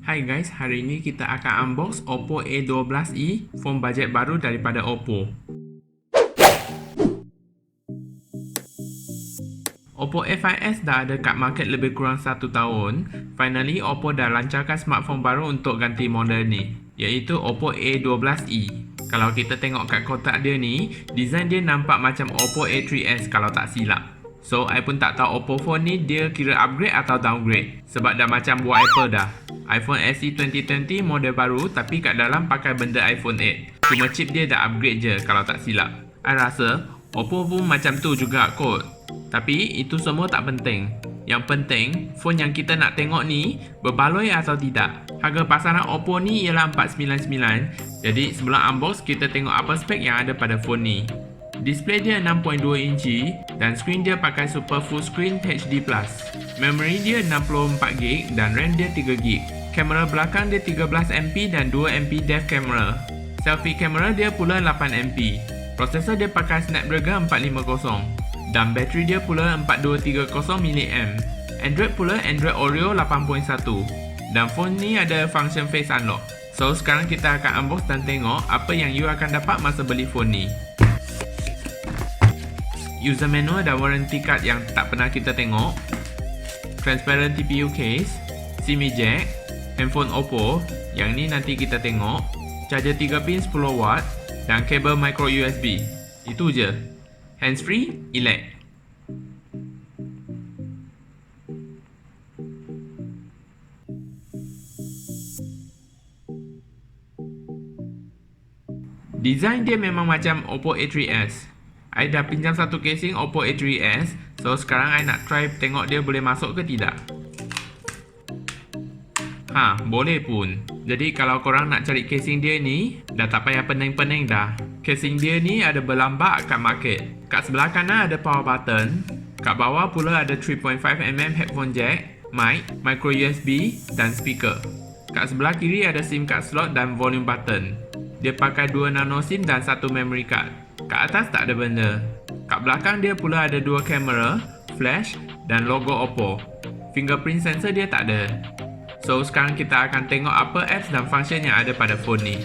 Hai guys, hari ini kita akan unbox Oppo A12e, phone bajet baru daripada Oppo. Oppo A5s dah ada kat market lebih kurang 1 tahun. Finally, Oppo dah lancarkan smartphone baru untuk ganti model ni, iaitu Oppo A12e. Kalau kita tengok kat kotak dia ni, design dia nampak macam Oppo A3s kalau tak silap. So, I pun tak tahu Oppo phone ni dia kira upgrade atau downgrade, sebab dah macam buat Apple dah. iPhone SE 2020 model baru tapi kat dalam pakai benda iPhone 8. Cuma chip dia dah upgrade je kalau tak silap. I rasa Oppo pun macam tu juga kot. Tapi itu semua tak penting. Yang penting, phone yang kita nak tengok ni berbaloi atau tidak. Harga pasaran Oppo ni ialah 499. Jadi sebelum unbox, kita tengok apa spek yang ada pada phone ni. Display dia 6.2 inci dan screen dia pakai Super Full Screen HD+. Memory dia 64GB dan RAM dia 3GB. Kamera belakang dia 13MP dan 2MP depth camera. Selfie kamera dia pula 8MP. Prosesor dia pakai Snapdragon 450 dan bateri dia pula 4230 mAh. Android pula Android Oreo 8.1 dan phone ni ada function Face Unlock. So sekarang kita akan unbox dan tengok apa yang you akan dapat masa beli phone ni. User manual dan warranty card yang tak pernah kita tengok, transparent TPU case, SIM eject, handphone Oppo yang ni nanti kita tengok, charger 3 pin 10W dan kabel micro USB. Itu je. Hands free, elect. Design dia memang macam Oppo A3s. I dah pinjam satu casing Oppo A3s, so sekarang I nak try tengok dia boleh masuk ke tidak. Boleh pun. Jadi kalau korang nak cari casing dia ni, dah tak payah pening-pening dah. Casing dia ni ada berlambak kat market. Kat sebelah kanan ada power button, kat bawah pula ada 3.5mm headphone jack, mic, micro USB dan speaker. Kat sebelah kiri ada SIM card slot dan volume button. Dia pakai 2 nano SIM dan 1 memory card. Kat atas tak ada benda. Kat belakang dia pula ada 2 kamera, flash dan logo Oppo. Fingerprint sensor dia tak ada. So sekarang kita akan tengok apa apps dan function yang ada pada phone ni.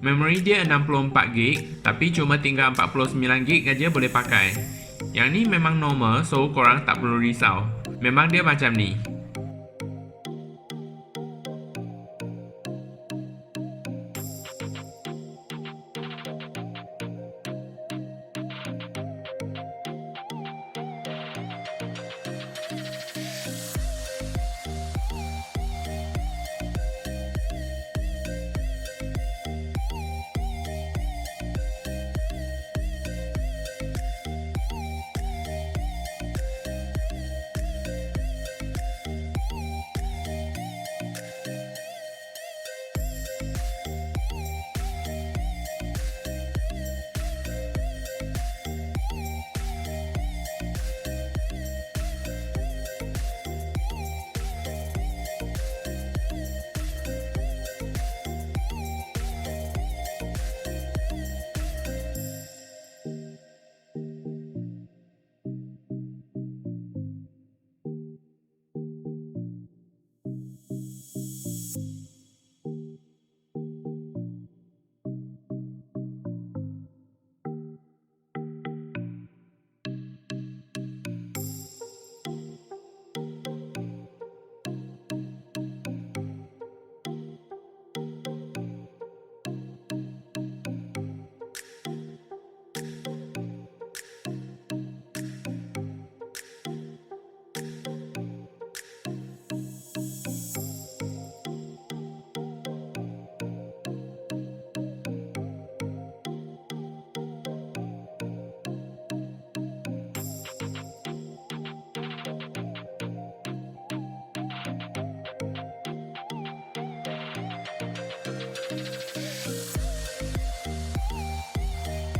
Memori dia 64GB tapi cuma tinggal 49GB aja boleh pakai. Yang ni memang normal, so korang tak perlu risau. Memang dia macam ni.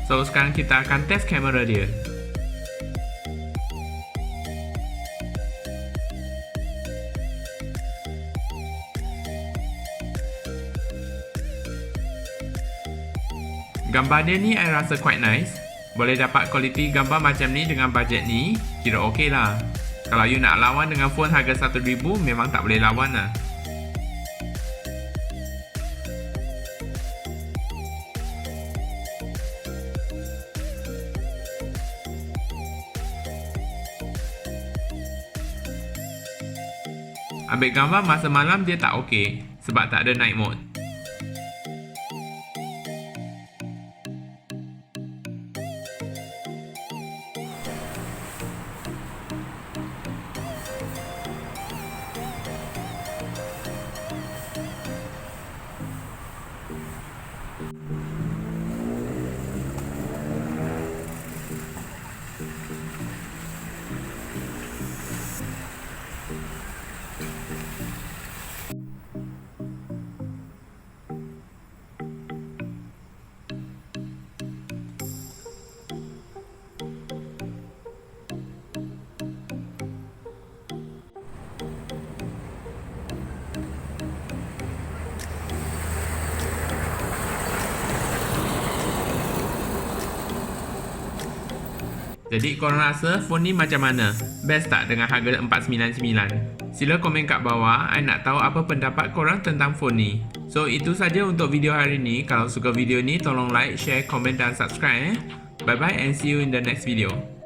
So sekarang kita akan test kamera dia. Gambar dia ni I rasa quite nice. Boleh dapat kualiti gambar macam ni dengan bajet ni, kira okey lah. Kalau you nak lawan dengan phone harga 1,000, memang tak boleh lawan lah. Ambil gambar masa malam dia tak okey sebab tak ada night mode. Jadi korang rasa phone ni macam mana? Best tak dengan harga 499? Sila komen kat bawah, I nak tahu apa pendapat korang tentang phone ni. So itu saja untuk video hari ni. Kalau suka video ni tolong like, share, komen dan subscribe. Bye bye and see you in the next video.